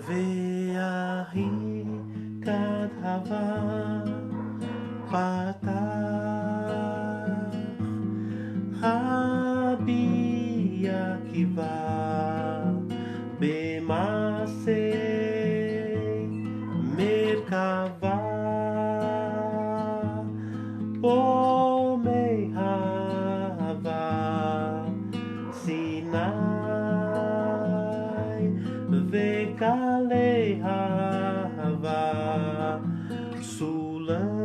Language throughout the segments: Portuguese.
Ve'ahi kadhava patach Rabbi Akiva B'masei Merkava Pomei Hava Sinai Ve'kalei Hava Sulam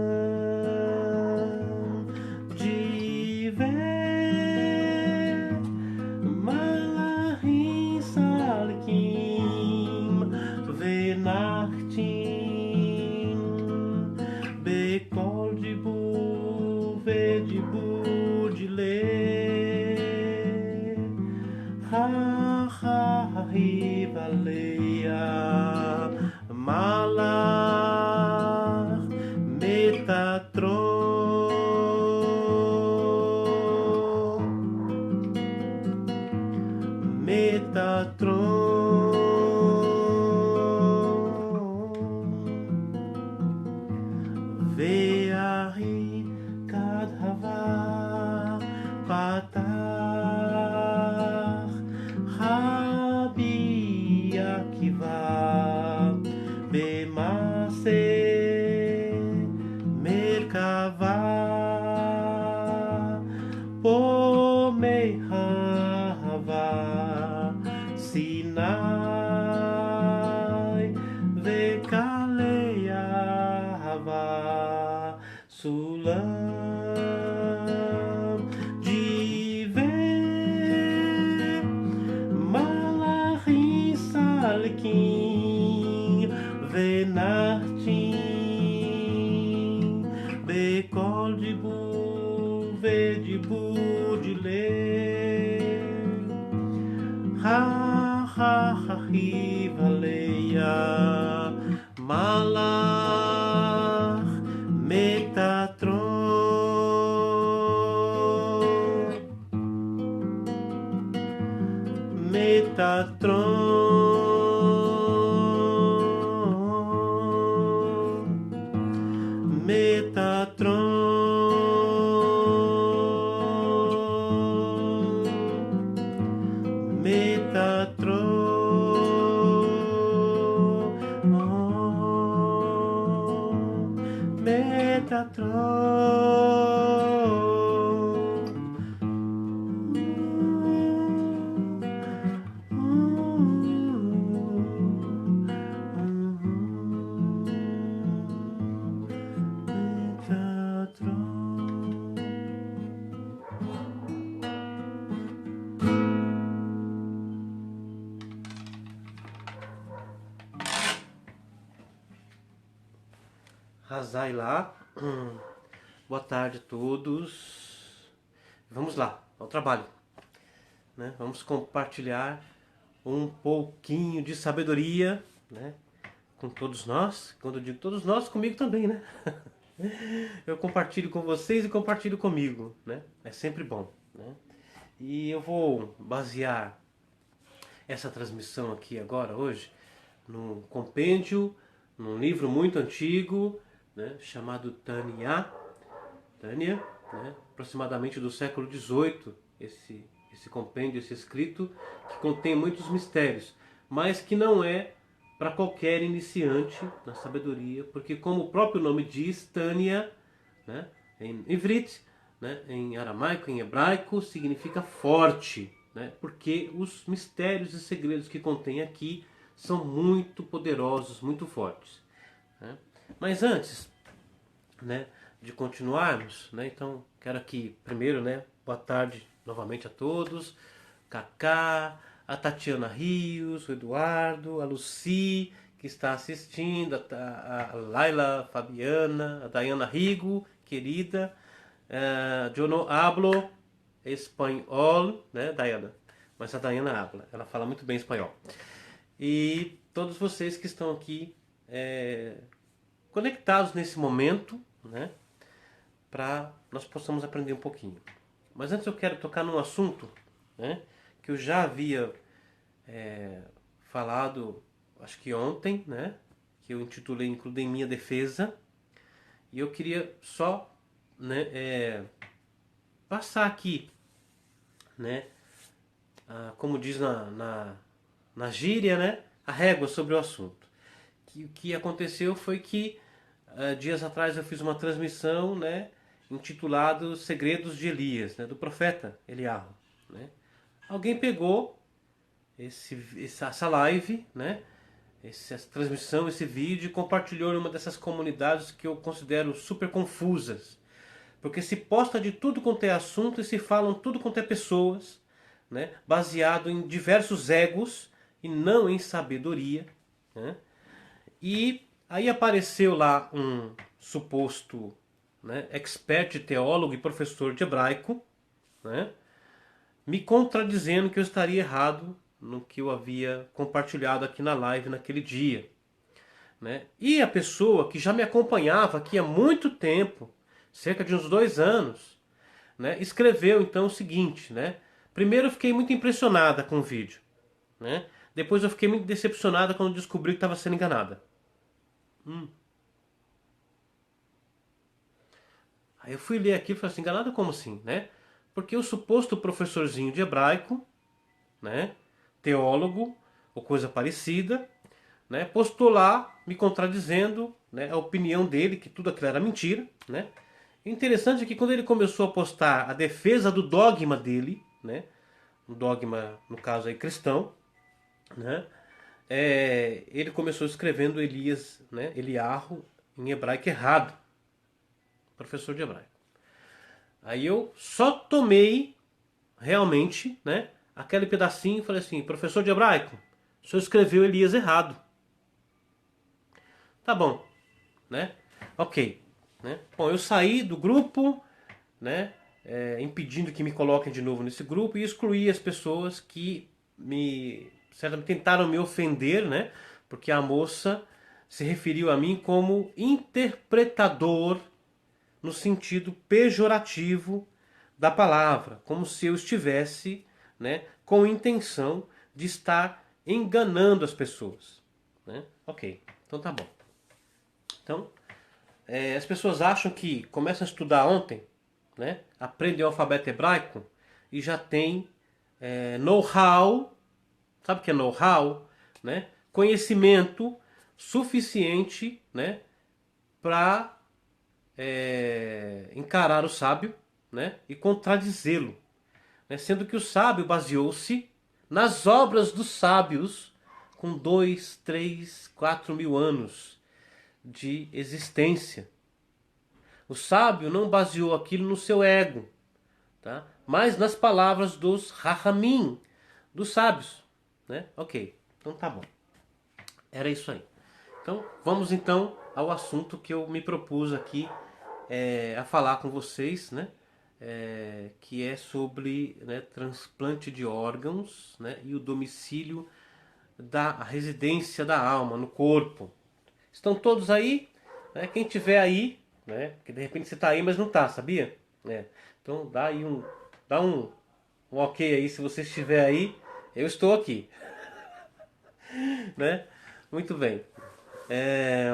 Diver Malachim Salkim Venachtim Bekol Dibu Vedibu Dile Ha-ha-hi Valeia Malach Metatron Ve'ahi kadhava patach Rabbi Akiva B'masei Merkava Pomei Hava Sinai Ve'kalei Hava Sulam Diver Malachim Salkim Venachtim Bekol Dibu Vedibu Dile Ha-ha-hi Valeia Malach Metatron Hazai lá. Boa tarde a todos. Vamos lá, ao trabalho, né? Vamos compartilhar um pouquinho de sabedoria, né, com todos nós. Quando eu digo todos nós, comigo também, né? Eu compartilho com vocês e compartilho comigo, né? É sempre bom, né? E eu vou basear essa transmissão aqui agora, hoje, num compêndio, num livro muito antigo, né, chamado Tânia, né, aproximadamente do século XVIII, esse compêndio, esse escrito, que contém muitos mistérios, mas que não é para qualquer iniciante na sabedoria, porque como o próprio nome diz, Tânia, né, em ivrit, né, em aramaico, em hebraico, significa forte, né, porque os mistérios e segredos que contém aqui são muito poderosos, muito fortes, né? Mas antes, né, de continuarmos, né, então quero aqui primeiro, né, boa tarde novamente a todos, Cacá, a Tatiana Rios, o Eduardo, a Lucy que está assistindo, a Laila Fabiana, a Dayana Rigo, querida, yo no hablo espanhol, né, Dayana? Mas a Dayana habla, ela fala muito bem espanhol. E todos vocês que estão aqui conectados nesse momento, né, para nós possamos aprender um pouquinho. Mas antes eu quero tocar num assunto, né, que eu já havia falado acho que ontem, né? Que eu intitulei Includa em Minha Defesa. E eu queria só, né, passar aqui, né? Como diz na gíria, né? A régua sobre o assunto. O que aconteceu foi que dias atrás eu fiz uma transmissão, né? Intitulado Segredos de Elias, né, do profeta Eliarro, né? Alguém pegou essa live, né? Essa transmissão, esse vídeo, e compartilhou em uma dessas comunidades que eu considero super confusas. Porque se posta de tudo quanto é assunto e se falam tudo quanto é pessoas, né? Baseado em diversos egos e não em sabedoria, né? E aí apareceu lá um suposto, né, expert teólogo e professor de hebraico, né, me contradizendo que eu estaria errado no que eu havia compartilhado aqui na live naquele dia. Né? E a pessoa que já me acompanhava aqui há muito tempo, cerca de uns 2 anos, né, escreveu então o seguinte, né? Primeiro eu fiquei muito impressionada com o vídeo, né? Depois eu fiquei muito decepcionada quando descobri que estava sendo enganada. Aí eu fui ler aqui e falei assim, enganada como assim, né? Porque o suposto professorzinho de hebraico, né, teólogo ou coisa parecida, né, postou lá me contradizendo, né, a opinião dele que tudo aquilo era mentira, né? Interessante é que quando ele começou a postar a defesa do dogma dele, né, um dogma no caso aí cristão, né, ele começou escrevendo Elias, né, Eliarro em hebraico errado, professor de hebraico. Aí eu só tomei realmente, né, aquele pedacinho e falei assim, professor de hebraico, o senhor escreveu Elias errado. Tá bom, né? Ok, né? Bom, eu saí do grupo, né, impedindo que me coloquem de novo nesse grupo e excluí as pessoas que certamente tentaram me ofender, né? Porque a moça se referiu a mim como interpretador no sentido pejorativo da palavra, como se eu estivesse, né, com intenção de estar enganando as pessoas. Né? Ok, então tá bom. Então, as pessoas acham que começam a estudar ontem, né, aprendem o alfabeto hebraico e já tem know-how, sabe o que é know-how? Né? Conhecimento suficiente, né, para encarar o sábio, né, e contradizê-lo, né, sendo que o sábio baseou-se nas obras dos sábios com 2, 3, 4 mil anos de existência. O sábio não baseou aquilo no seu ego, tá? Mas nas palavras dos Rahamim, dos sábios. Né? Ok, então tá bom. Era isso aí. Então vamos então ao assunto que eu me propus aqui a falar com vocês, né? Que é sobre, né, transplante de órgãos, né, e o domicílio da residência da alma no corpo. Estão todos aí? Né? Quem tiver aí, né? Porque de repente você está aí, mas não está, sabia? Então dá aí um ok aí se você estiver aí. Eu estou aqui, né? Muito bem. É,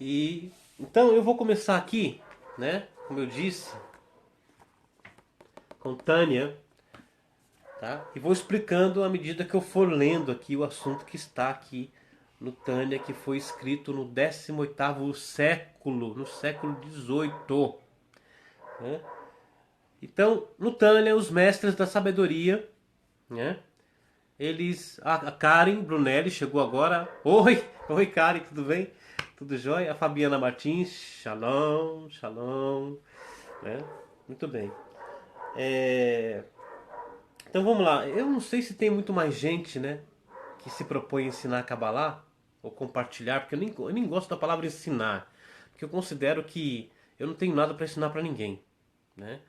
e então eu vou começar aqui, né? Como eu disse, com Tânia, tá? E vou explicando à medida que eu for lendo aqui o assunto que está aqui no Tânia, que foi escrito no 18º século, no século XVIII. Né? Então, no Tânia, os mestres da sabedoria, né? Eles, a Karen Brunelli chegou agora. Oi Karen, tudo bem? Tudo jóia? A Fabiana Martins, shalom, shalom, né? Muito bem. Então vamos lá. Eu não sei se tem muito mais gente, né, que se propõe a ensinar a Kabbalah ou compartilhar, porque eu nem gosto da palavra ensinar, porque eu considero que eu não tenho nada para ensinar para ninguém, né?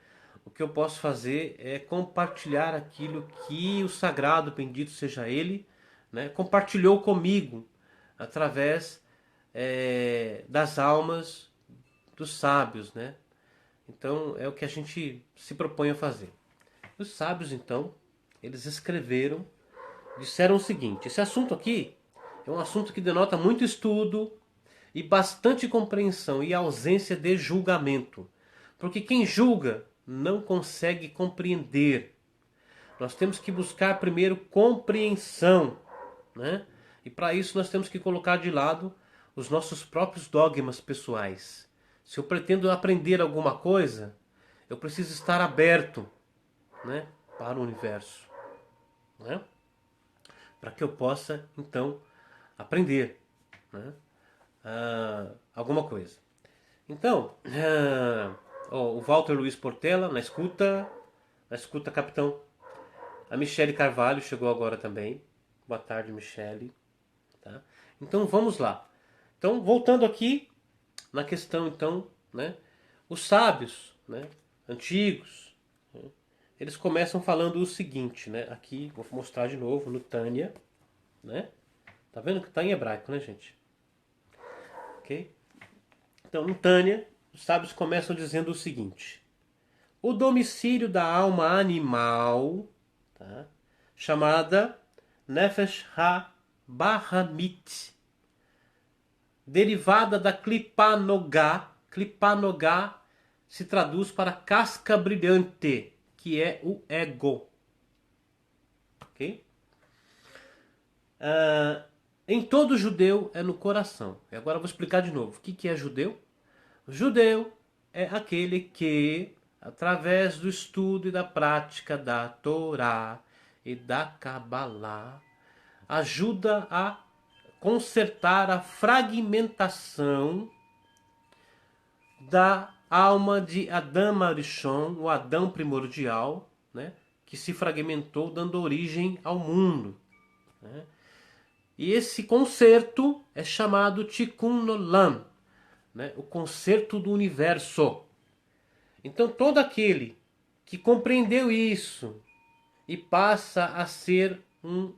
O que eu posso fazer é compartilhar aquilo que o sagrado, bendito seja ele, né, compartilhou comigo através das almas dos sábios, né? Então é o que a gente se propõe a fazer. Os sábios, então, eles escreveram disseram o seguinte: esse assunto aqui é um assunto que denota muito estudo e bastante compreensão e ausência de julgamento. Porque quem julga não consegue compreender. Nós temos que buscar primeiro compreensão, né? E para isso nós temos que colocar de lado os nossos próprios dogmas pessoais. Se eu pretendo aprender alguma coisa, eu preciso estar aberto, né, para o universo, né? Para que eu possa então aprender, né, alguma coisa. Então, o Walter Luiz Portela na escuta, capitão. A Michele Carvalho chegou agora também. Boa tarde, Michele. Tá? Então vamos lá. Então, voltando aqui na questão, então, né, os sábios, né, antigos, né, eles começam falando o seguinte, né? Aqui vou mostrar de novo no Tânia, né? Tá vendo que está em hebraico, né, gente? Ok? Então, no Tânia, os sábios começam dizendo o seguinte: o domicílio da alma animal, tá, chamada Nefesh HaBahamit, derivada da Klipanogá. Klipanogá se traduz para casca brilhante, que é o ego. Ok? Em todo judeu é no coração. E agora eu vou explicar de novo. O que é judeu? Judeu é aquele que, através do estudo e da prática da Torá e da Kabbalah, ajuda a consertar a fragmentação da alma de Adão Arishon, o Adão primordial, né, que se fragmentou dando origem ao mundo, né? E esse concerto é chamado Tikkun Olam, né, o concerto do universo. Então todo aquele que compreendeu isso e passa a ser um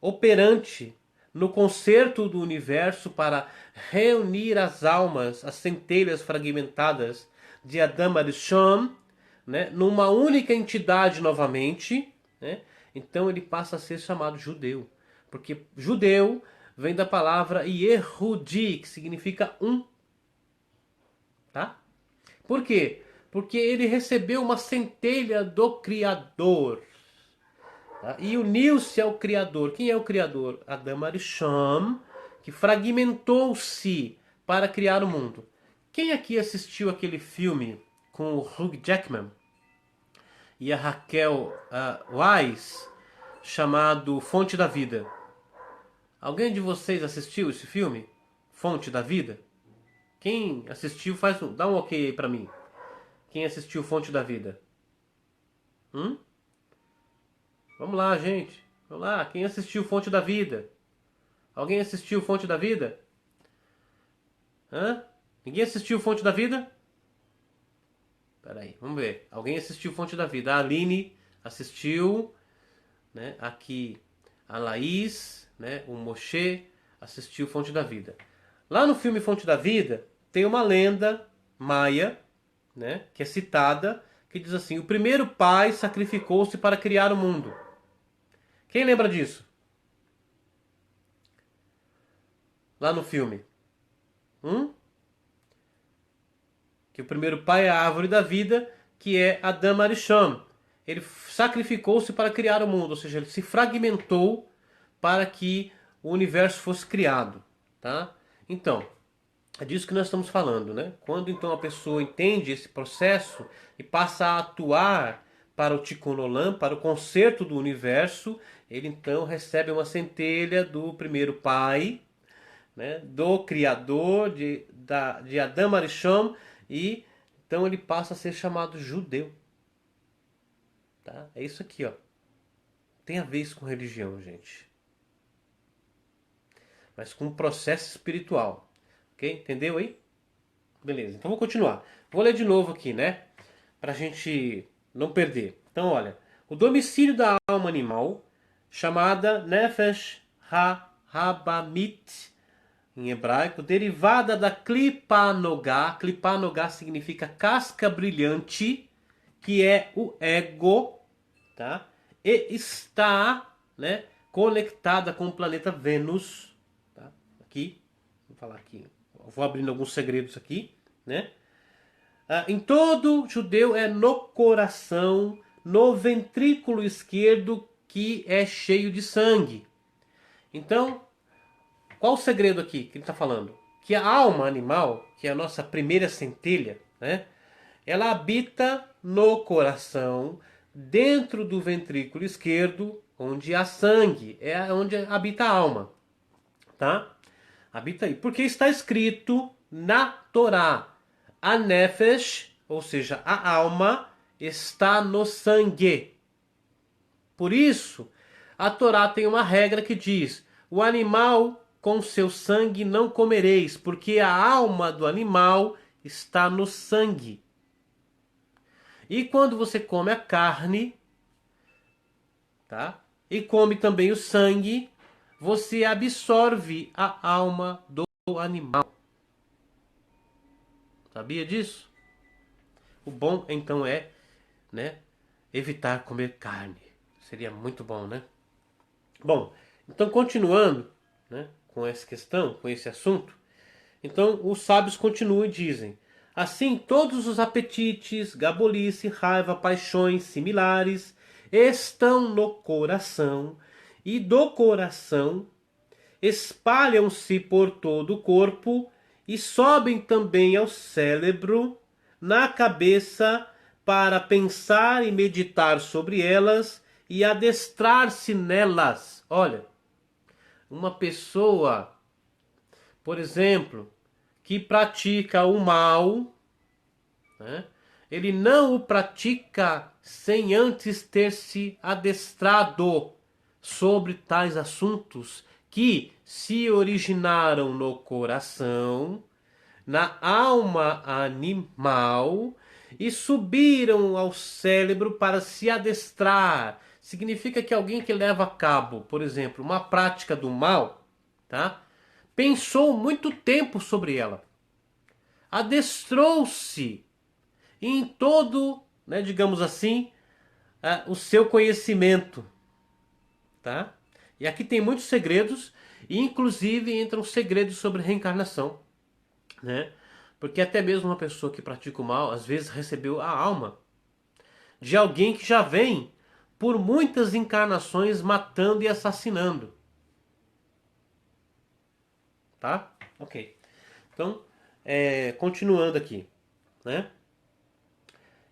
operante no concerto do universo para reunir as almas, as centelhas fragmentadas de Adam Arishon, né, numa única entidade novamente, né? Então ele passa a ser chamado judeu. Porque judeu vem da palavra Yehudi, que significa um. Tá? Por quê? Porque ele recebeu uma centelha do Criador. Tá? E uniu-se ao Criador. Quem é o Criador? Adam Arishon, que fragmentou-se para criar o mundo. Quem aqui assistiu aquele filme com o Hugh Jackman e a Raquel Weisz, chamado Fonte da Vida? Alguém de vocês assistiu esse filme? Fonte da Vida? Quem assistiu, dá um ok aí pra mim. Quem assistiu Fonte da Vida? Vamos lá, gente. Vamos lá. Quem assistiu Fonte da Vida? Alguém assistiu Fonte da Vida? Hã? Ninguém assistiu Fonte da Vida? Peraí, vamos ver. Alguém assistiu Fonte da Vida? A Aline assistiu, né? Aqui a Laís, né? O Moshe assistiu Fonte da Vida. Lá no filme Fonte da Vida tem uma lenda maia, né? Que é citada, que diz assim: o primeiro pai sacrificou-se para criar o mundo. Quem lembra disso? Lá no filme. Que o primeiro pai é a árvore da vida, que é Adam Arishon. Ele sacrificou-se para criar o mundo, ou seja, ele se fragmentou para que o universo fosse criado, tá? Então, é disso que nós estamos falando, né? Quando então a pessoa entende esse processo e passa a atuar para o Tikkun Olam, para o concerto do universo, ele então recebe uma centelha do primeiro pai, né? Do Criador, de Adam Arishon, e então ele passa a ser chamado judeu. Tá? É isso aqui, ó. Tem a ver isso com religião, gente. Mas com um processo espiritual. Ok? Entendeu aí? Beleza, então vou continuar. Vou ler de novo aqui, né? Pra gente não perder. Então, olha. O domicílio da alma animal, chamada Nefesh HaBamit, em hebraico, derivada da Klipanogá. Klipanogá significa casca brilhante, que é o ego, tá? E está né, conectada com o planeta Vênus. Tá? Aqui, vou falar aqui, vou abrindo alguns segredos aqui, né? Em todo judeu é no coração, no ventrículo esquerdo, que é cheio de sangue. Então, qual o segredo aqui que ele está falando? Que a alma animal, que é a nossa primeira centelha, né? Ela habita no coração, dentro do ventrículo esquerdo, onde há sangue, é onde habita a alma, tá? Habita aí, porque está escrito na Torá, a nefesh, ou seja, a alma, está no sangue. Por isso, a Torá tem uma regra que diz: o animal com seu sangue não comereis, porque a alma do animal está no sangue. E quando você come a carne, tá? E come também o sangue, você absorve a alma do animal. Sabia disso? O bom então é, né, evitar comer carne. Seria muito bom, né? Bom, então continuando, né, com essa questão, com esse assunto, então os sábios continuam e dizem: assim, todos os apetites, gabolice, raiva, paixões similares estão no coração, e do coração espalham-se por todo o corpo e sobem também ao cérebro, na cabeça, para pensar e meditar sobre elas e adestrar-se nelas. Olha, uma pessoa, por exemplo, que pratica o mal, né, ele não o pratica sem antes ter se adestrado sobre tais assuntos que se originaram no coração, na alma animal e subiram ao cérebro para se adestrar. Significa que alguém que leva a cabo, por exemplo, uma prática do mal, tá? Pensou muito tempo sobre ela, adestrou-se em todo, né, digamos assim, o seu conhecimento, tá? E aqui tem muitos segredos, e inclusive entram segredos sobre reencarnação, né? Porque até mesmo uma pessoa que pratica o mal, às vezes recebeu a alma de alguém que já vem por muitas encarnações matando e assassinando, tá? Ok. Então, continuando aqui, né?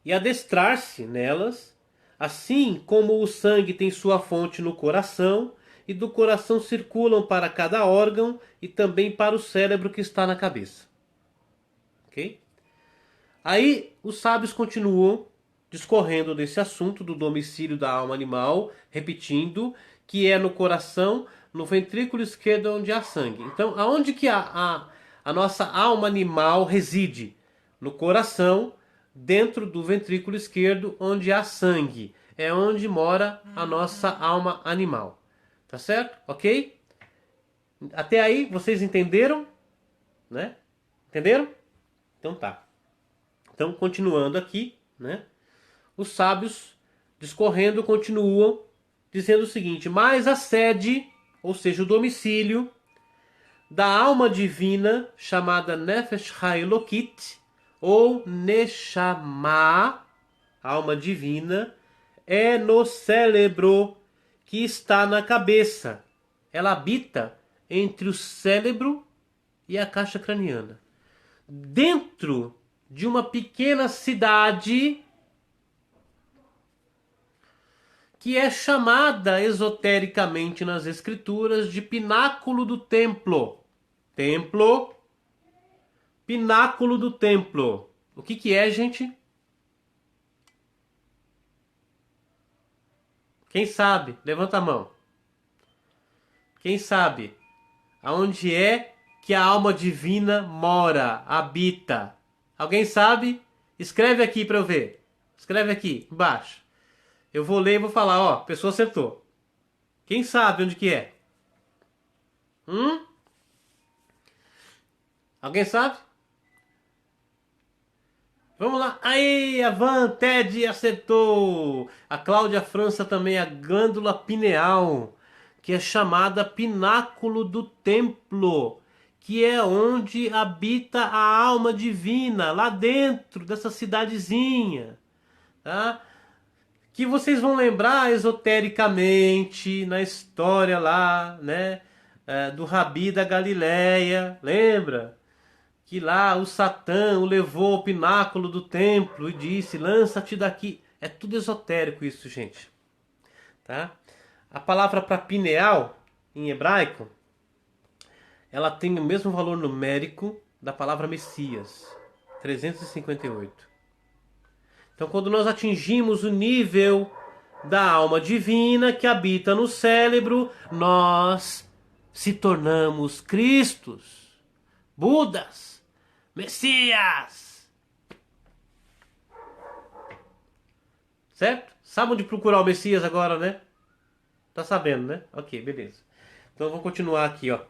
E adestrar-se nelas, assim como o sangue tem sua fonte no coração, e do coração circulam para cada órgão e também para o cérebro que está na cabeça. Ok? Aí os sábios continuam discorrendo desse assunto do domicílio da alma animal, repetindo que é no coração, no ventrículo esquerdo onde há sangue. Então, aonde que a nossa alma animal reside? No coração, dentro do ventrículo esquerdo, onde há sangue. É onde mora a nossa alma animal. Tá certo? Ok? Até aí, vocês entenderam? Né? Entenderam? Então tá. Então, continuando aqui, né? Os sábios, discorrendo, continuam dizendo o seguinte: mas a sede, ou seja, o domicílio da alma divina, chamada Nefesh Haelokit, ou Neshama, alma divina, é no cérebro, que está na cabeça. Ela habita entre o cérebro e a caixa craniana. Dentro de uma pequena cidade que é chamada esotericamente nas escrituras de pináculo do templo. Templo, pináculo do templo. O que é, gente? Quem sabe? Levanta a mão. Quem sabe? Aonde é que a alma divina mora, habita? Alguém sabe? Escreve aqui para eu ver. Escreve aqui embaixo. Eu vou ler e vou falar, ó, a pessoa acertou. Quem sabe onde que é? Alguém sabe? Vamos lá. Aí, a Van Ted acertou. A Cláudia França também, a glândula pineal. que é chamada pináculo do templo, que é onde habita a alma divina, lá dentro dessa cidadezinha, tá? Que vocês vão lembrar esotericamente na história lá, né, do Rabi da Galileia, lembra? Que lá o Satã o levou ao pináculo do templo e disse: lança-te daqui. É tudo esotérico isso, gente, tá? A palavra para pineal em hebraico, ela tem o mesmo valor numérico da palavra Messias, 358. Então, quando nós atingimos o nível da alma divina que habita no cérebro, nós se tornamos Cristos, Budas, Messias. Certo? Sabe onde procurar o Messias agora, né? Tá sabendo, né? Ok, beleza. Então, vamos continuar aqui, ó.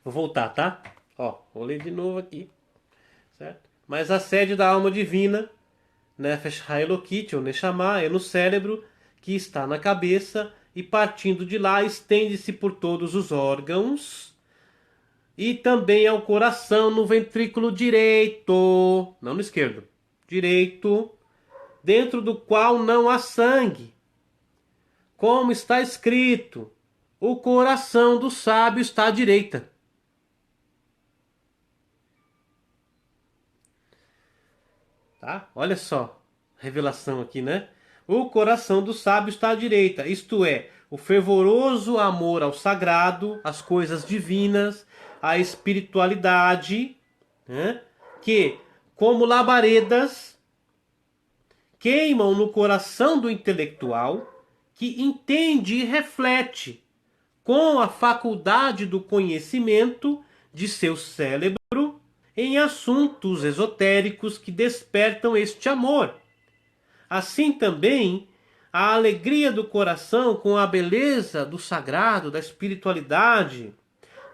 Vou voltar, tá? Ó, vou ler de novo aqui. Certo? Mas a sede da alma divina, Nefesh Haelokit, ou Neshama, é no cérebro, que está na cabeça, e partindo de lá estende-se por todos os órgãos, e também ao coração no ventrículo direito, não no esquerdo, direito, dentro do qual não há sangue. Como está escrito, o coração do sábio está à direita. Tá? Olha só, revelação aqui, né? O coração do sábio está à direita, isto é, o fervoroso amor ao sagrado, às coisas divinas, à espiritualidade, né? Que, como labaredas, queimam no coração do intelectual, que entende e reflete com a faculdade do conhecimento de seu cérebro em assuntos esotéricos que despertam este amor. Assim também, a alegria do coração com a beleza do sagrado, da espiritualidade,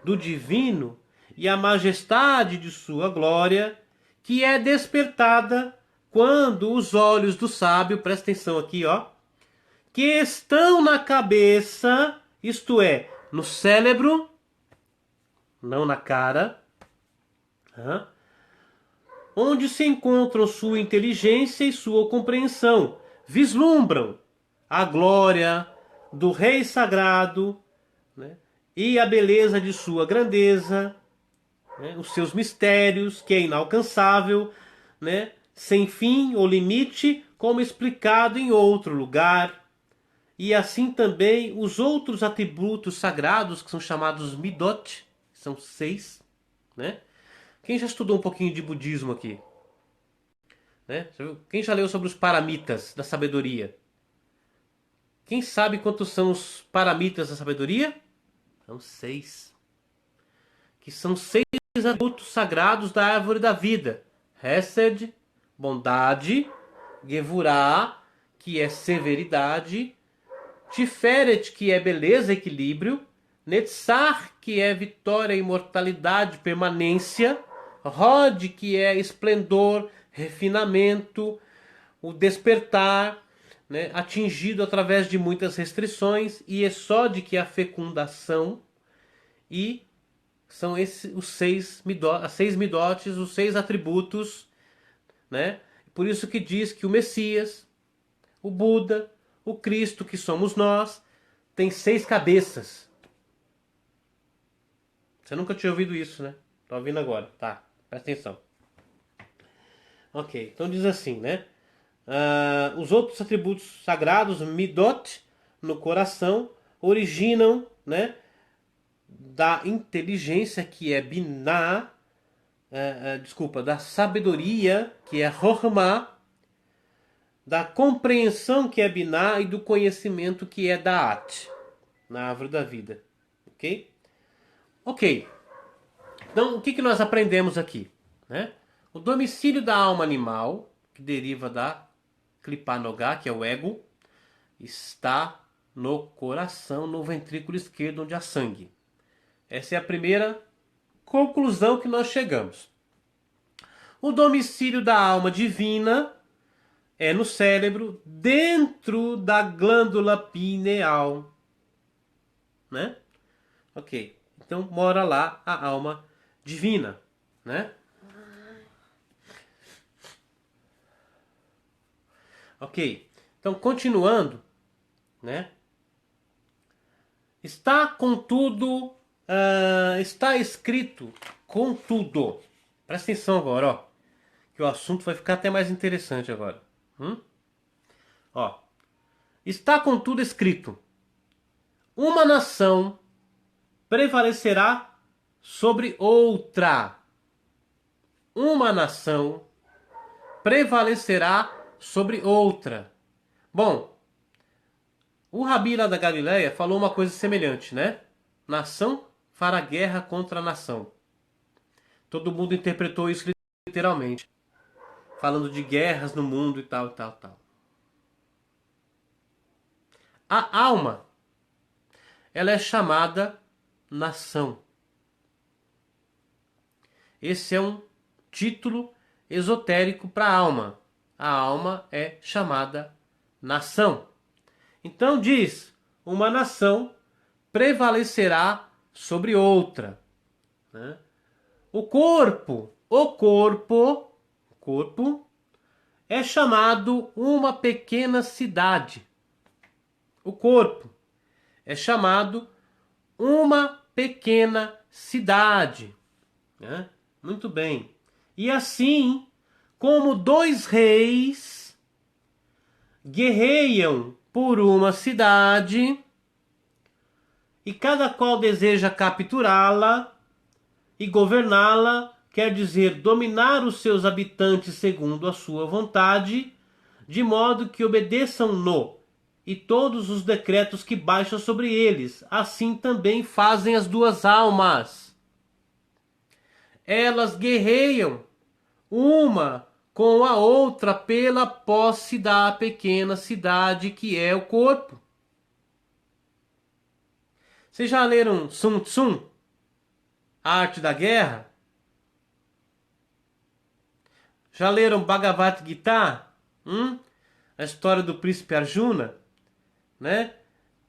do divino e a majestade de sua glória, que é despertada quando os olhos do sábio, presta atenção aqui, ó, que estão na cabeça, isto é, no cérebro, não na cara, onde se encontram sua inteligência e sua compreensão, vislumbram a glória do Rei Sagrado, né, e a beleza de sua grandeza, né, os seus mistérios, que é inalcançável, né, sem fim ou limite, como explicado em outro lugar. E assim também os outros atributos sagrados, que são chamados Midot, são 6, né? Quem já estudou um pouquinho de budismo aqui? Né? Quem já leu sobre os paramitas da sabedoria? Quem sabe quantos são os paramitas da sabedoria? São 6. Que são 6 atributos sagrados da árvore da vida. Hesed, bondade. Gevurah, que é severidade. Tiferet, que é beleza, equilíbrio. Netzach, que é vitória, imortalidade, permanência. Hod, que é esplendor, refinamento, o despertar, né, atingido através de muitas restrições. E Esod, que é a fecundação. E são esses os 6 midot, as 6 midotes, os 6 atributos, né? Por isso que diz que o Messias, o Buda, o Cristo, que somos nós, tem 6 cabeças. Você nunca tinha ouvido isso, né? Tá ouvindo agora, tá? Presta atenção. Ok, então diz assim, né? Os outros atributos sagrados, midot, no coração, originam, né, da inteligência, que é binah, da sabedoria, que é chokhmah, da compreensão, que é binah, e do conhecimento, que é da'at, na árvore da vida. Ok? Ok. Então, o que nós aprendemos aqui? Né? O domicílio da alma animal, que deriva da Klipa Nogá, que é o ego, está no coração, no ventrículo esquerdo, onde há sangue. Essa é a primeira conclusão que nós chegamos. O domicílio da alma divina é no cérebro, dentro da glândula pineal. né? Ok. Então mora lá a alma divina, né? Ok. Então continuando, né? Está contudo, está escrito contudo. Presta atenção agora, ó, que o assunto vai ficar até mais interessante agora. Ó, está contudo escrito: uma nação prevalecerá sobre outra. Uma nação prevalecerá sobre outra. Bom, o Rabi lá da Galileia falou uma coisa semelhante, né? Nação fará guerra contra nação. Todo mundo interpretou isso literalmente, falando de guerras no mundo e tal, e tal, tal. A alma, ela é chamada nação. Esse é um título esotérico para a alma. A alma é chamada nação. Então diz, uma nação prevalecerá sobre outra, né? O corpo é chamado uma pequena cidade. O corpo é chamado uma pequena cidade, né? Muito bem. E assim, como dois reis guerreiam por uma cidade e cada qual deseja capturá-la e governá-la, quer dizer, dominar os seus habitantes segundo a sua vontade, de modo que obedeçam-no e todos os decretos que baixa sobre eles. Assim também fazem as duas almas. Elas guerreiam uma com a outra pela posse da pequena cidade que é o corpo. Vocês já leram Sun Tzu? A Arte da Guerra? Já leram Bhagavad Gita? A história do príncipe Arjuna, né?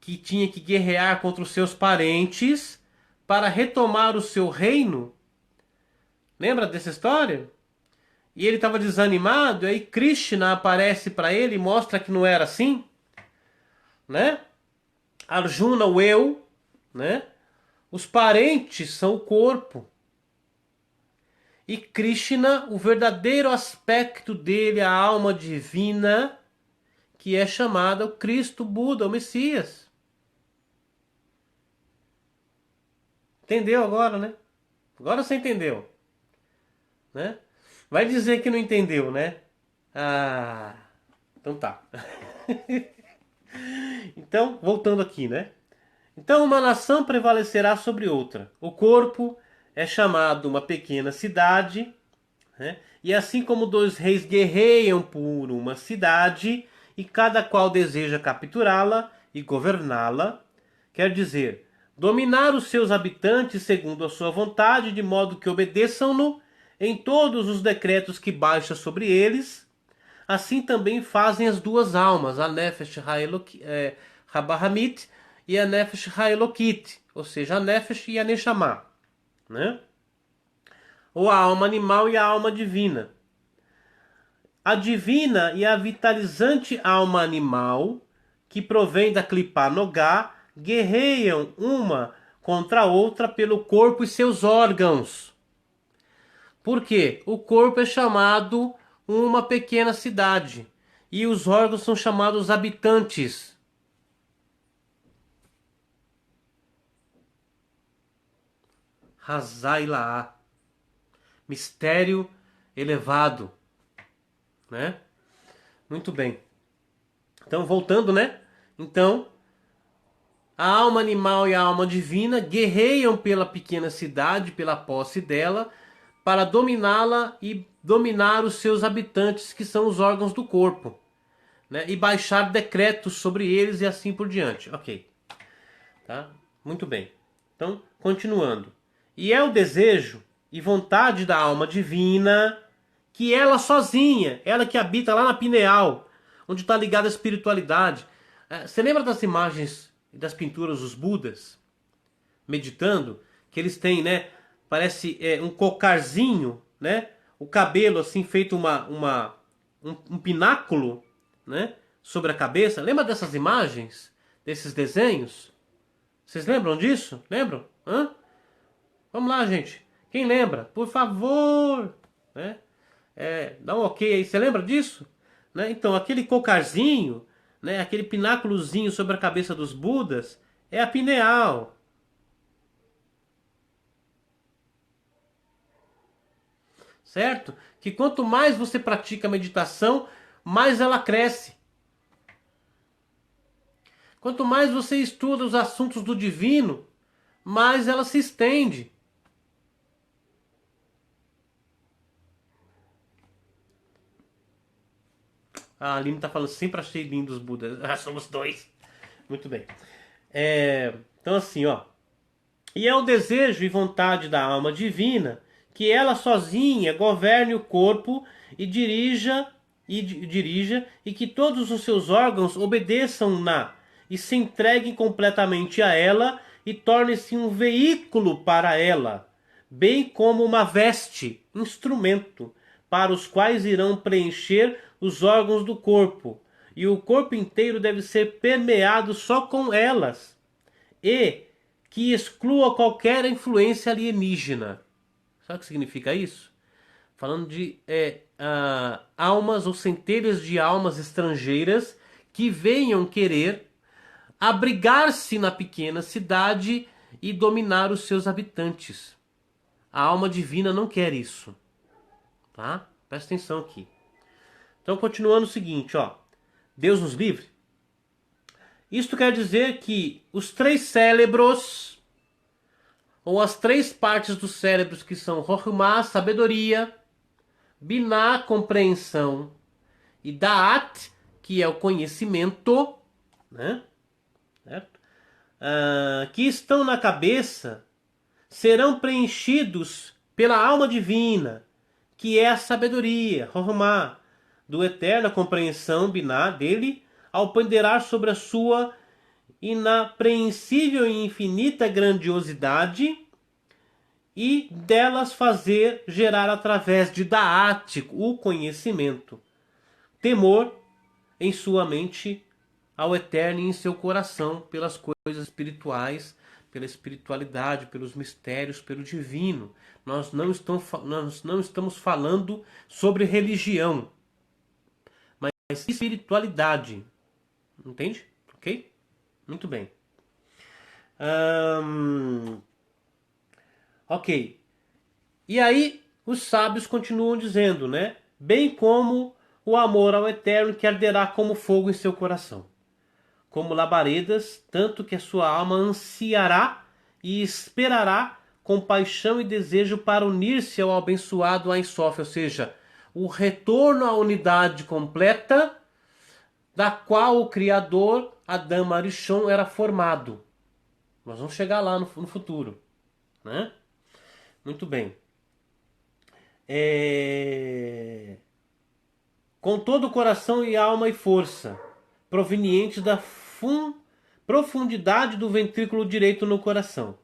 Que tinha que guerrear contra os seus parentes para retomar o seu reino. Lembra dessa história? E ele estava desanimado, e aí Krishna aparece para ele e mostra que não era assim, né? Arjuna, o eu, né? Os parentes são o corpo. E Krishna, o verdadeiro aspecto dele, a alma divina, que é chamada o Cristo, Buda, o Messias. Entendeu agora, né? Agora você entendeu, né? Vai dizer que não entendeu, né? Ah, então tá. Então, voltando aqui, né? Então, uma nação prevalecerá sobre outra. O corpo é chamado uma pequena cidade, né? E assim como dois reis guerreiam por uma cidade e cada qual deseja capturá-la e governá-la, quer dizer, dominar os seus habitantes segundo a sua vontade, de modo que obedeçam-no em todos os decretos que baixa sobre eles. Assim também fazem as duas almas, a Nefesh Habahamit e a Nefesh Haelokit, ou seja, a Nefesh e a Neshama, né? Ou a alma animal e a alma divina. A divina e a vitalizante alma animal, que provém da Klipa Nogá, guerreiam uma contra a outra pelo corpo e seus órgãos. Por quê? O corpo é chamado uma pequena cidade e os órgãos são chamados habitantes. Hazailaá. Mistério elevado, né? Muito bem. Então, voltando, né? Então, a alma animal e a alma divina guerreiam pela pequena cidade, pela posse dela, para dominá-la e dominar os seus habitantes, que são os órgãos do corpo, né? E baixar decretos sobre eles e assim por diante. Ok. Tá? Muito bem. Então, continuando. E é o desejo e vontade da alma divina que ela sozinha, ela que habita lá na pineal, onde está ligada à espiritualidade. Você lembra das imagens e das pinturas dos Budas? meditando, que eles têm, né? Parece um cocarzinho, né? O cabelo assim feito um pináculo, né? Sobre a cabeça. Lembra dessas imagens? Desses desenhos? Vocês lembram disso? Lembram? Hã? Vamos lá, gente. Quem lembra? Por favor. Né? Dá um ok aí. Você lembra disso? Né? Então, aquele cocarzinho, né? Aquele pináculozinho sobre a cabeça dos Budas, é a pineal. Certo? Que quanto mais você pratica a meditação, mais ela cresce. Quanto mais você estuda os assuntos do divino, mais ela se estende. A Aline está falando, sempre achei lindo os Budas. Ah, somos dois. Muito bem. Então assim, ó. E é o desejo e vontade da alma divina que ela sozinha governe o corpo e dirija e que todos os seus órgãos obedeçam-na e se entreguem completamente a ela e tornem-se um veículo para ela, bem como uma veste, instrumento, para os quais irão preencher os órgãos do corpo, e o corpo inteiro deve ser permeado só com elas, e que exclua qualquer influência alienígena. Sabe o que significa isso? Falando de almas ou centelhas de almas estrangeiras que venham querer abrigar-se na pequena cidade e dominar os seus habitantes. A alma divina não quer isso. Tá? Presta atenção aqui. Então, continuando o seguinte, ó. Deus nos livre. Isto quer dizer que os três cérebros, ou as três partes dos cérebros que são Rohma, sabedoria, Binah, compreensão, e Da'at, que é o conhecimento, né? Certo? Que estão na cabeça, serão preenchidos pela alma divina, que é a sabedoria, Rohma, do eterno, a compreensão, Binah, dele, ao ponderar sobre a sua inapreensível e infinita grandiosidade e delas fazer gerar através de Da'at, o conhecimento, temor em sua mente ao eterno e em seu coração pelas coisas espirituais, pela espiritualidade, pelos mistérios, pelo divino. Nós não estamos falando sobre religião, mas espiritualidade. Entende? Ok? Muito bem. Ok. E aí os sábios continuam dizendo, né? Bem como o amor ao eterno que arderá como fogo em seu coração, como labaredas, tanto que a sua alma ansiará e esperará com paixão e desejo para unir-se ao abençoado Ein Sof, ou seja, o retorno à unidade completa da qual o Criador, Adam Arishon, era formado. Nós vamos chegar lá no futuro. Né? Muito bem. Com todo o coração e alma e força, provenientes da profundidade do ventrículo direito no coração.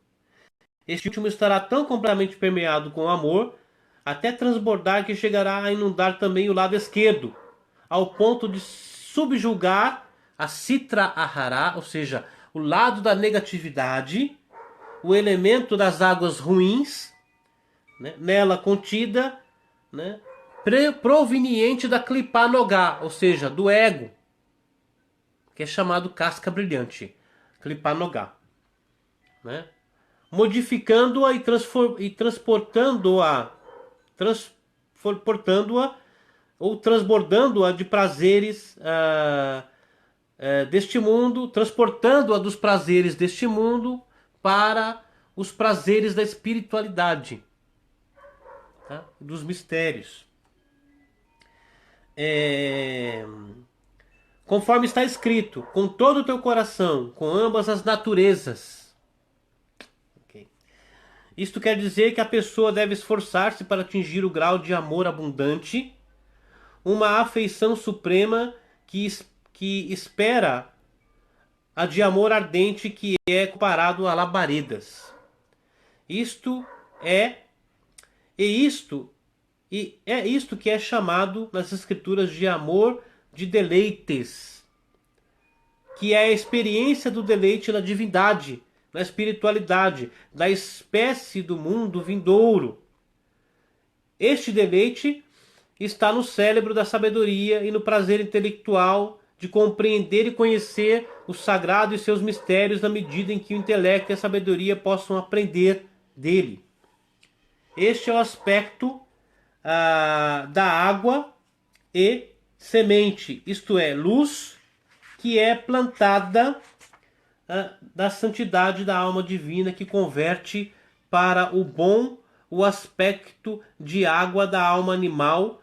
Este último estará tão completamente permeado com amor, até transbordar que chegará a inundar também o lado esquerdo, ao ponto de subjugar a Sitra Ahara, ou seja, o lado da negatividade, o elemento das águas ruins, né, nela contida, né, proveniente da Klipa Nogá, ou seja, do ego, que é chamado casca brilhante, Klipa Nogá, né, modificando-a e transportando-a ou transbordando-a de prazeres deste mundo, transportando-a dos prazeres deste mundo para os prazeres da espiritualidade, tá? Dos mistérios. Conforme está escrito, com todo o teu coração, com ambas as naturezas. Okay. Isto quer dizer que a pessoa deve esforçar-se para atingir o grau de amor abundante, uma afeição suprema que espera a de amor ardente que é comparado a labaredas. Isto é isto e é isto que é chamado nas escrituras de amor de deleites, que é a experiência do deleite na divindade, na espiritualidade, da espécie do mundo vindouro. Este deleite está no cérebro da sabedoria e no prazer intelectual de compreender e conhecer o sagrado e seus mistérios na medida em que o intelecto e a sabedoria possam aprender dele. Este é o aspecto da água e semente, isto é, luz que é plantada da santidade da alma divina, que converte para o bom o aspecto de água da alma animal,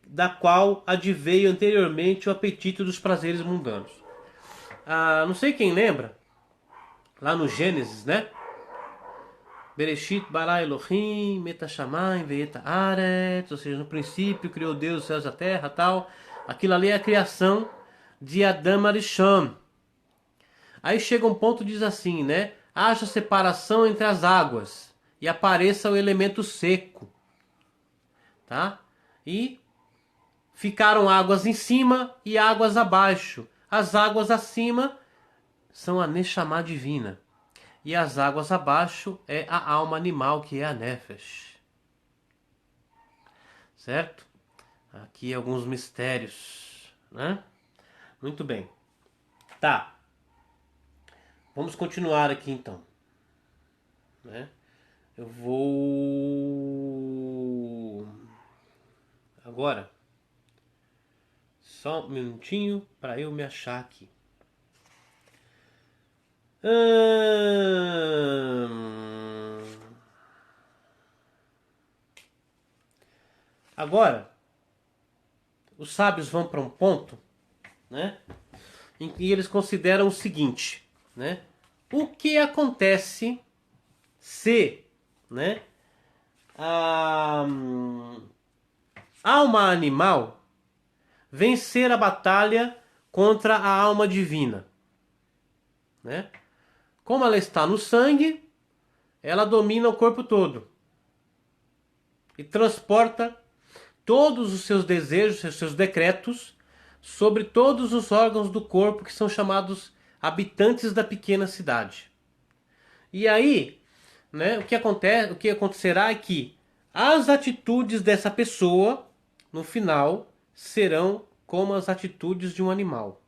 da qual adveio anteriormente o apetite dos prazeres mundanos. Não sei quem lembra, lá no Gênesis, né? Bereshit bara Elohim, meta shamayim veeta aretz, ou seja, no princípio criou Deus os céus e a terra, tal. Aquilo ali é a criação de Adam Arishon. Aí chega um ponto e diz assim, né? Haja separação entre as águas e apareça o elemento seco, tá? E ficaram águas em cima e águas abaixo. As águas acima são a Neshama divina. E as águas abaixo é a alma animal, que é a Nefesh. Certo? Aqui alguns mistérios, né? Muito bem. Tá. Vamos continuar aqui então. Né? Eu vou... Agora... Só um minutinho para eu me achar aqui. Agora, os sábios vão para um ponto, né, em que eles consideram o seguinte, né? O que acontece se, né, a alma animal vencer a batalha contra a alma divina, né? Como ela está no sangue, ela domina o corpo todo e transporta todos os seus desejos, os seus decretos sobre todos os órgãos do corpo que são chamados habitantes da pequena cidade. E aí, né, o que acontecerá é que as atitudes dessa pessoa, no final, serão como as atitudes de um animal.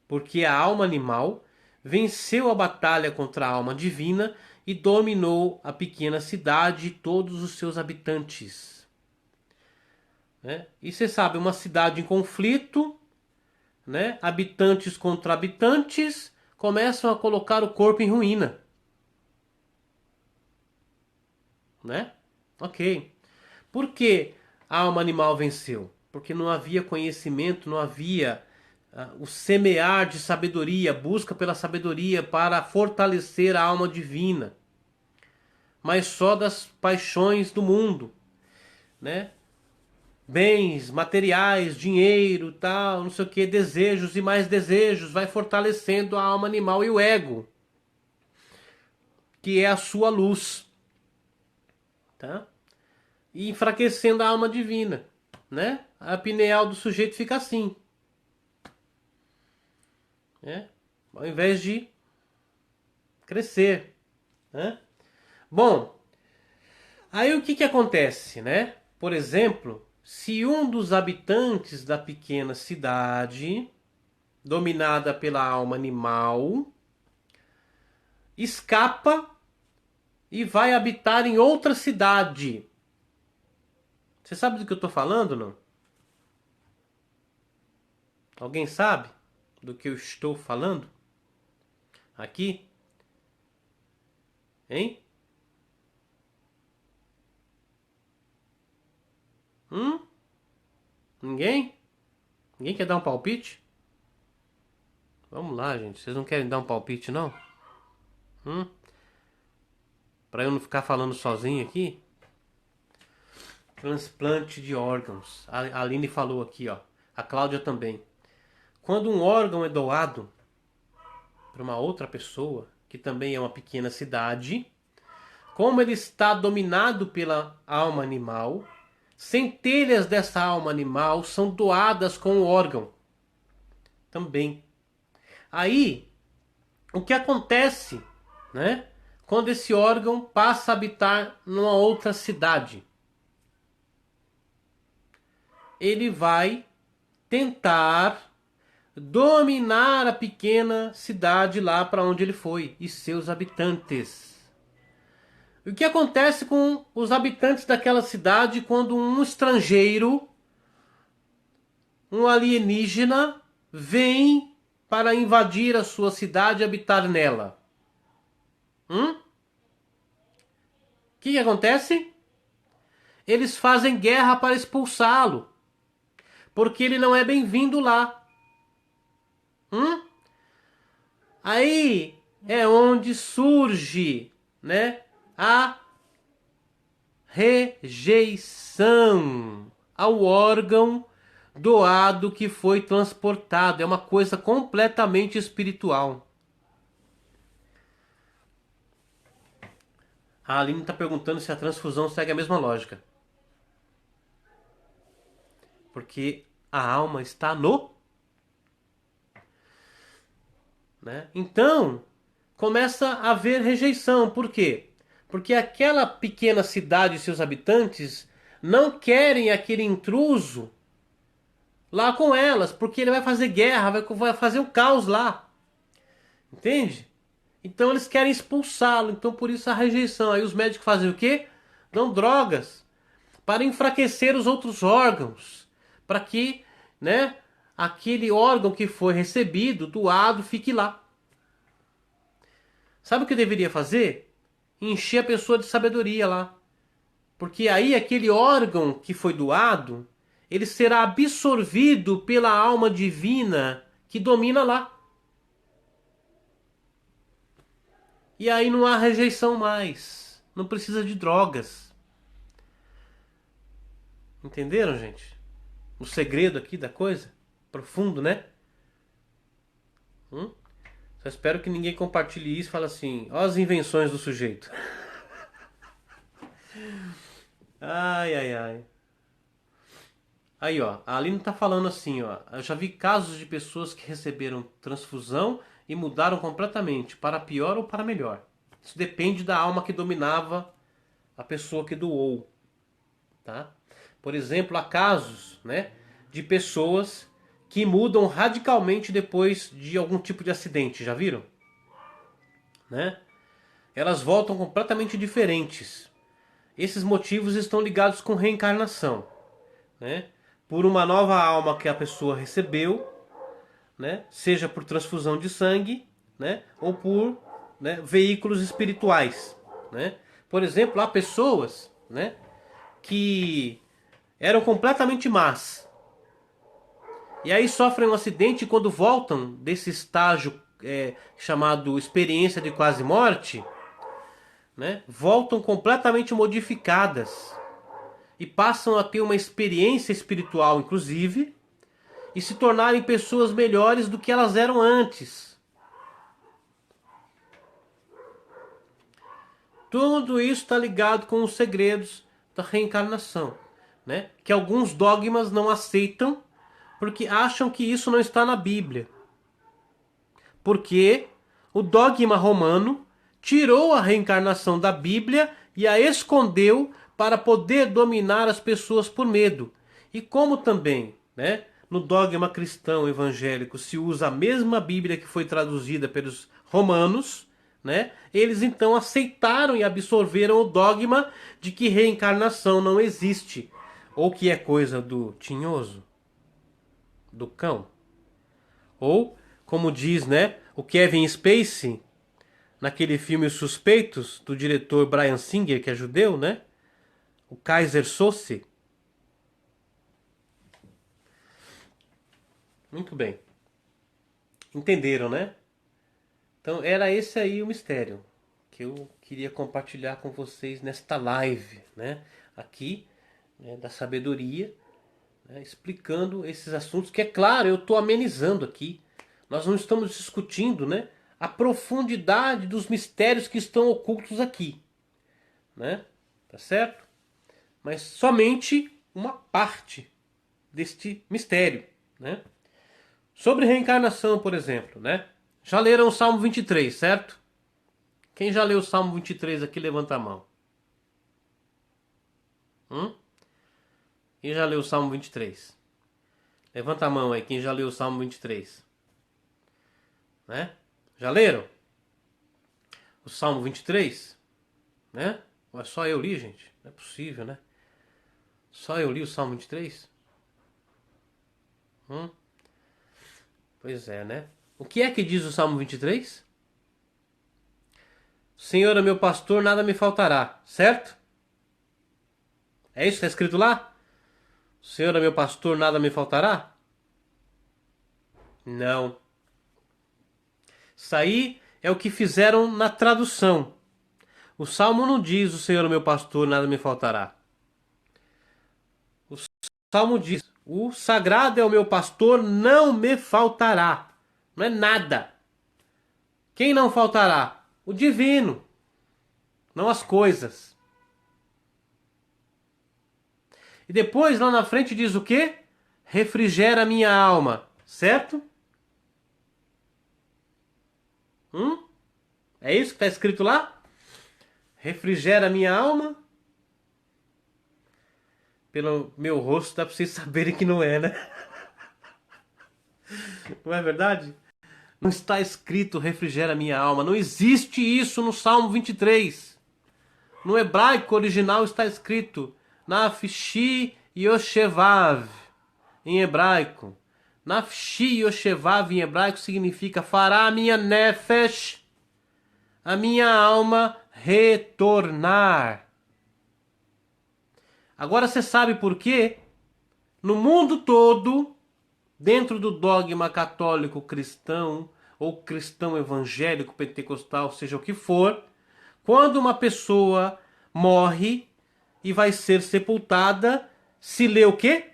Porque a alma animal venceu a batalha contra a alma divina e dominou a pequena cidade e todos os seus habitantes. Né? E você sabe, uma cidade em conflito, né? Habitantes contra habitantes, começam a colocar o corpo em ruína. Né? Ok. Por que a alma animal venceu? Porque não havia conhecimento, não havia o semear de sabedoria, busca pela sabedoria para fortalecer a alma divina, mas só das paixões do mundo, né? Bens, materiais, dinheiro, tal, não sei o que, desejos e mais desejos, vai fortalecendo a alma animal e o ego, que é a sua luz, tá? E enfraquecendo a alma divina, né? A pineal do sujeito fica assim. Né? Ao invés de crescer, né? Bom, aí o que acontece, né? Por exemplo, se um dos habitantes da pequena cidade, dominada pela alma animal, escapa e vai habitar em outra cidade. Você sabe do que eu estou falando, não? Alguém sabe do que eu estou falando? Aqui? Hein? Ninguém? Ninguém quer dar um palpite? Vamos lá, gente. Vocês não querem dar um palpite, não? Para eu não ficar falando sozinho aqui? Transplante de órgãos. A Aline falou aqui, ó. A Cláudia também. Quando um órgão é doado para uma outra pessoa que também é uma pequena cidade, como ele está dominado pela alma animal, centelhas dessa alma animal são doadas com o órgão também. Aí, o que acontece, né, quando esse órgão passa a habitar numa outra cidade? Ele vai tentar dominar a pequena cidade lá para onde ele foi e seus habitantes. O que acontece com os habitantes daquela cidade quando um estrangeiro, um alienígena, vem para invadir a sua cidade e habitar nela? O que acontece? Eles fazem guerra para expulsá-lo, porque ele não é bem-vindo lá. Aí é onde surge, né, a rejeição ao órgão doado que foi transportado. É uma coisa completamente espiritual. A Aline está perguntando se a transfusão segue a mesma lógica. Porque a alma está no... né? Então, começa a haver rejeição. Por quê? Porque aquela pequena cidade e seus habitantes não querem aquele intruso lá com elas, porque ele vai fazer guerra, vai fazer um caos lá. Entende? Então eles querem expulsá-lo. Então por isso a rejeição. Aí os médicos fazem o quê? Dão drogas para enfraquecer os outros órgãos, para que, né, aquele órgão que foi recebido, doado, fique lá. Sabe o que deveria fazer? Encher a pessoa de sabedoria lá. Porque aí aquele órgão que foi doado, ele será absorvido pela alma divina que domina lá. E aí não há rejeição mais. Não precisa de drogas. Entenderam, gente? O segredo aqui da coisa? Profundo, né? Só espero que ninguém compartilhe isso e fale assim: ó as invenções do sujeito. Ai, ai, ai. Aí, ó, a Aline tá falando assim, ó. Eu já vi casos de pessoas que receberam transfusão e mudaram completamente, para pior ou para melhor. Isso depende da alma que dominava a pessoa que doou, tá? Por exemplo, há casos, né, de pessoas que mudam radicalmente depois de algum tipo de acidente, já viram? Né? Elas voltam completamente diferentes. Esses motivos estão ligados com reencarnação, né? Por uma nova alma que a pessoa recebeu, né? Seja por transfusão de sangue, né? Ou por, né, veículos espirituais, né? Por exemplo, há pessoas, né, que eram completamente más. E aí sofrem um acidente e quando voltam desse estágio chamado experiência de quase morte, né, voltam completamente modificadas e passam a ter uma experiência espiritual, inclusive, e se tornarem pessoas melhores do que elas eram antes. Tudo isso está ligado com os segredos da reencarnação, né? Que alguns dogmas não aceitam porque acham que isso não está na Bíblia. Porque o dogma romano tirou a reencarnação da Bíblia e a escondeu para poder dominar as pessoas por medo. E como também, né, no dogma cristão evangélico se usa a mesma Bíblia que foi traduzida pelos romanos, né, eles então aceitaram e absorveram o dogma de que reencarnação não existe, ou que é coisa do tinhoso, do cão. Ou, como diz, né, o Kevin Spacey, naquele filme Os Suspeitos, do diretor Bryan Singer, que é judeu, né? O Kaiser Soze. Muito bem. Entenderam, né? Então era esse aí o mistério que eu queria compartilhar com vocês nesta live, né? Aqui, né, da sabedoria, né, explicando esses assuntos que, é claro, eu estou amenizando aqui. Nós não estamos discutindo, né, a profundidade dos mistérios que estão ocultos aqui, né? Tá certo? Mas somente uma parte deste mistério, né? Sobre reencarnação, por exemplo, né? Já leram o Salmo 23, certo? Quem já leu o Salmo 23 aqui, levanta a mão. Quem já leu o Salmo 23? Levanta a mão aí, quem já leu o Salmo 23. Né? Já leram? O Salmo 23? Né? Mas só eu li, gente? Não é possível, né? Só eu li o Salmo 23? Pois é, né? O que é que diz o Salmo 23? Senhor é meu pastor, nada me faltará, certo? É isso que está escrito lá? Senhor é meu pastor, nada me faltará? Não. Isso aí é o que fizeram na tradução. O Salmo não diz: o Senhor é meu pastor, nada me faltará. O Salmo diz: o sagrado é o meu pastor, não me faltará. Não é nada. Quem não faltará? O divino, não as coisas. E depois lá na frente diz o quê? Refrigera minha alma, certo? É isso que está escrito lá? Refrigera minha alma. Pelo meu rosto dá para vocês saberem que não é, né? Não é verdade? Não está escrito refrigera minha alma. Não existe isso no Salmo 23. No hebraico original está escrito Nafshi Yoshevav em hebraico. Nafshi Yoshevav em hebraico significa fará a minha nefesh, a minha alma retornar. Agora você sabe por quê? No mundo todo, dentro do dogma católico cristão, ou cristão evangélico, pentecostal, seja o que for, quando uma pessoa morre e vai ser sepultada, se lê o quê?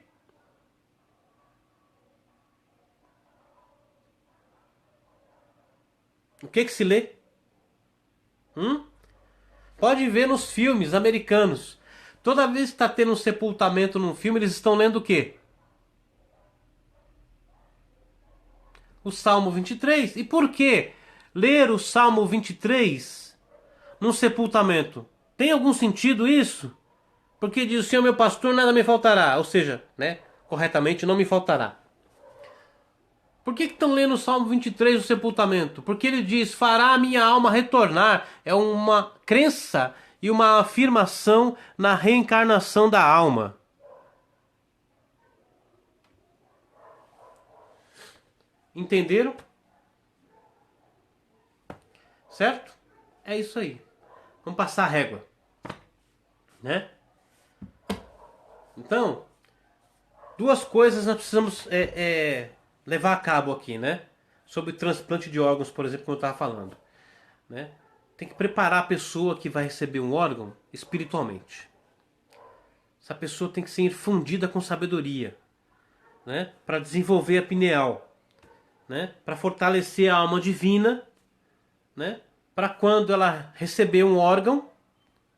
O que se lê? Pode ver nos filmes americanos. Toda vez que está tendo um sepultamento num filme, eles estão lendo o quê? O Salmo 23. E por que ler o Salmo 23 num sepultamento? Tem algum sentido isso? Porque diz: o Senhor meu pastor, nada me faltará. Ou seja, né, corretamente, não me faltará. Por que estão lendo o Salmo 23 no sepultamento? Porque ele diz: fará a minha alma retornar. É uma crença e uma afirmação na reencarnação da alma. Entenderam? Certo? É isso aí. Vamos passar a régua. Né? Então, duas coisas nós precisamos levar a cabo aqui, né? Sobre transplante de órgãos, por exemplo, como eu estava falando. Né? Tem que preparar a pessoa que vai receber um órgão espiritualmente. Essa pessoa tem que ser infundida com sabedoria, né? Para desenvolver a pineal, né? Para fortalecer a alma divina, né? Para quando ela receber um órgão,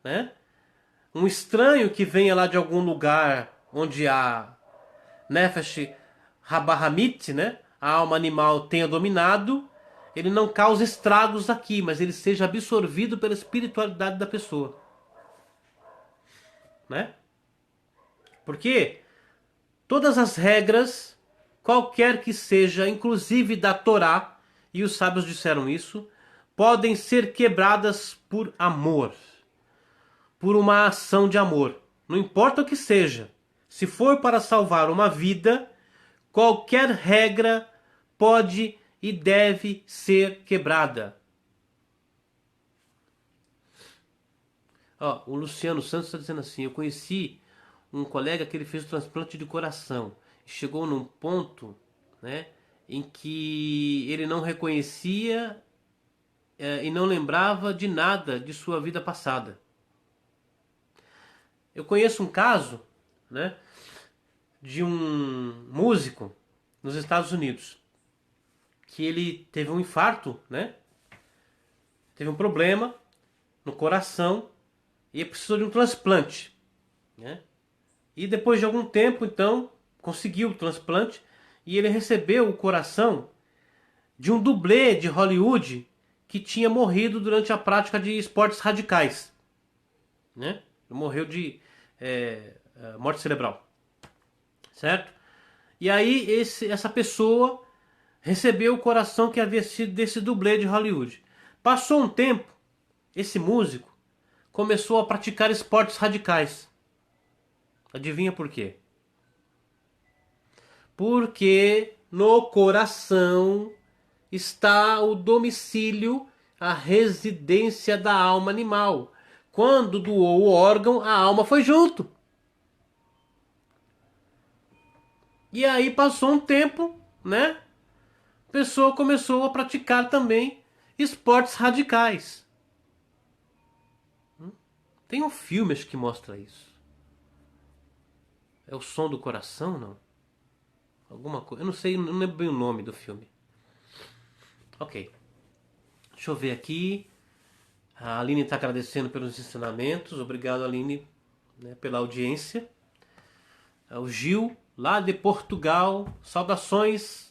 né? Um estranho que venha lá de algum lugar onde a Nefesh Habahamit, né? A alma animal tenha dominado, ele não cause estragos aqui, mas ele seja absorvido pela espiritualidade da pessoa, né? Porque todas as regras, qualquer que seja, inclusive da Torá, e os sábios disseram isso, podem ser quebradas por amor, por uma ação de amor. Não importa o que seja. Se for para salvar uma vida, qualquer regra pode e deve ser quebrada. Ó, o Luciano Santos está dizendo assim: eu conheci um colega que ele fez o transplante de coração. Chegou num ponto, né, em que ele não reconhecia e não lembrava de nada de sua vida passada. Eu conheço um caso, né, de um músico nos Estados Unidos que ele teve um infarto, né, teve um problema no coração e precisou de um transplante, né? E depois de algum tempo, então, conseguiu o transplante e ele recebeu o coração de um dublê de Hollywood que tinha morrido durante a prática de esportes radicais, né? Ele morreu de morte cerebral, certo? E aí essa pessoa recebeu o coração que havia sido desse dublê de Hollywood. Passou um tempo, esse músico começou a praticar esportes radicais. Adivinha por quê? Porque no coração está o domicílio, a residência da alma animal. Quando doou o órgão, a alma foi junto. E aí passou um tempo, né? A pessoa começou a praticar também esportes radicais. Tem um filme acho que mostra isso. É o Som do Coração, não? Alguma coisa. Eu não sei, não lembro bem o nome do filme. Ok. Deixa eu ver aqui. A Aline está agradecendo pelos ensinamentos. Obrigado, Aline, né, pela audiência. O Gil, lá de Portugal. Saudações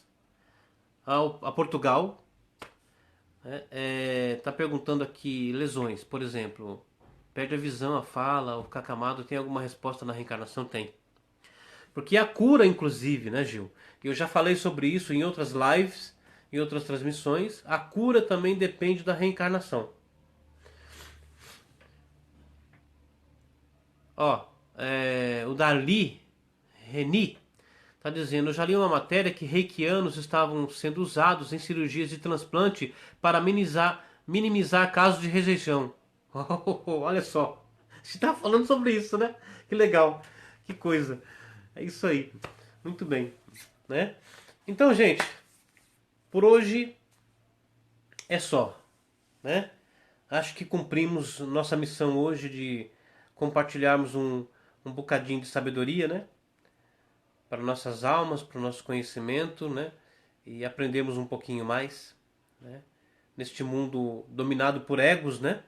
a Portugal. Tá perguntando aqui lesões, por exemplo. Perde a visão, a fala, o ficar acamado. Tem alguma resposta na reencarnação? Tem. Porque a cura, inclusive, né, Gil? Eu já falei sobre isso em outras lives, em outras transmissões. A cura também depende da reencarnação. Ó, o Darli Reni está dizendo: eu já li uma matéria que reikianos estavam sendo usados em cirurgias de transplante para minimizar casos de rejeição. Olha só, você está falando sobre isso, né? Que legal, que coisa. É isso aí, muito bem, né? Então, gente, por hoje é só, né? Acho que cumprimos nossa missão hoje de compartilharmos um bocadinho de sabedoria, né? Para nossas almas, para o nosso conhecimento, né? E aprendemos um pouquinho mais, né? Neste mundo dominado por egos, né?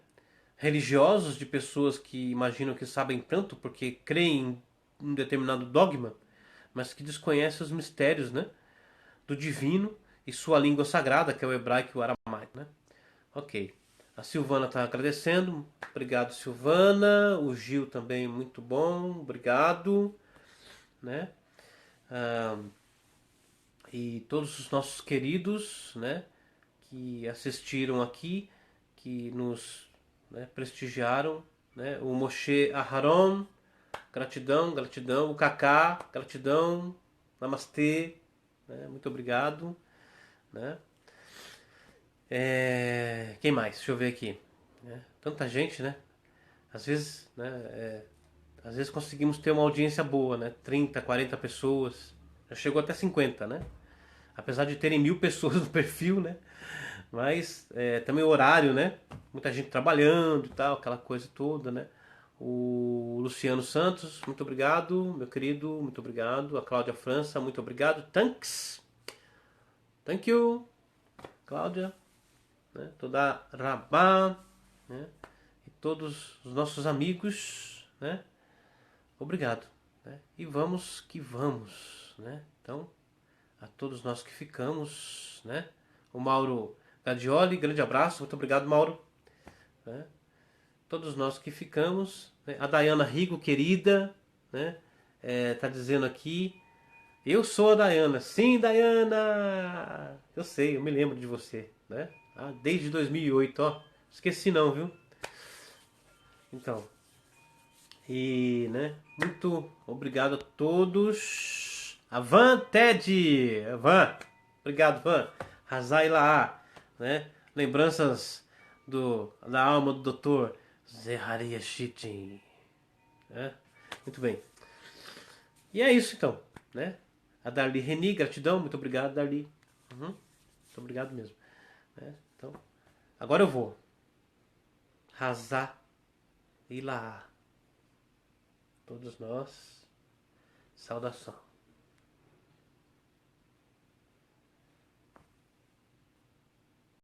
Religiosos, de pessoas que imaginam que sabem tanto porque creem em um determinado dogma, mas que desconhecem os mistérios, né? Do divino e sua língua sagrada, que é o hebraico e o aramaico, né? Ok. A Silvana está agradecendo. Obrigado, Silvana. O Gil também, muito bom. Obrigado. Né? E todos os nossos queridos, né, que assistiram aqui, que nos, né, prestigiaram, né, o Moshe Aharon, gratidão, gratidão, o Kaká, gratidão, namastê, né, muito obrigado, né. Quem mais? Deixa eu ver aqui, né, tanta gente, né, às vezes, né, às vezes conseguimos ter uma audiência boa, né, 30, 40 pessoas, já chegou até 50, né. Apesar de terem 1000 pessoas no perfil, né? Mas também o horário, né? Muita gente trabalhando e tal, aquela coisa toda, né? O Luciano Santos, muito obrigado, meu querido, muito obrigado. A Cláudia França, muito obrigado. Thanks. Thank you, Cláudia. Né? Toda Rabá, né? E todos os nossos amigos, né? Obrigado. Né? E vamos que vamos, né? Então, a todos nós que ficamos, né? O Mauro Gadioli, grande abraço, muito obrigado, Mauro. Né? Todos nós que ficamos, né? A Dayana Rigo, querida, né? Tá dizendo aqui, eu sou a Dayana. Sim, Dayana! Eu sei, eu me lembro de você, né? Desde 2008, ó. Esqueci não, viu? Então, e, né? Muito obrigado a todos. A Van Ted! Van! Obrigado, Van! Hazai Laá, né? Lembranças da alma do Dr. Zeharia Chitin. Né? Muito bem. E é isso então, né? A Darli Reni, gratidão, muito obrigado, Darli. Muito obrigado mesmo. Né? Então, agora eu vou. Hazá e Laá. Todos nós, saudação.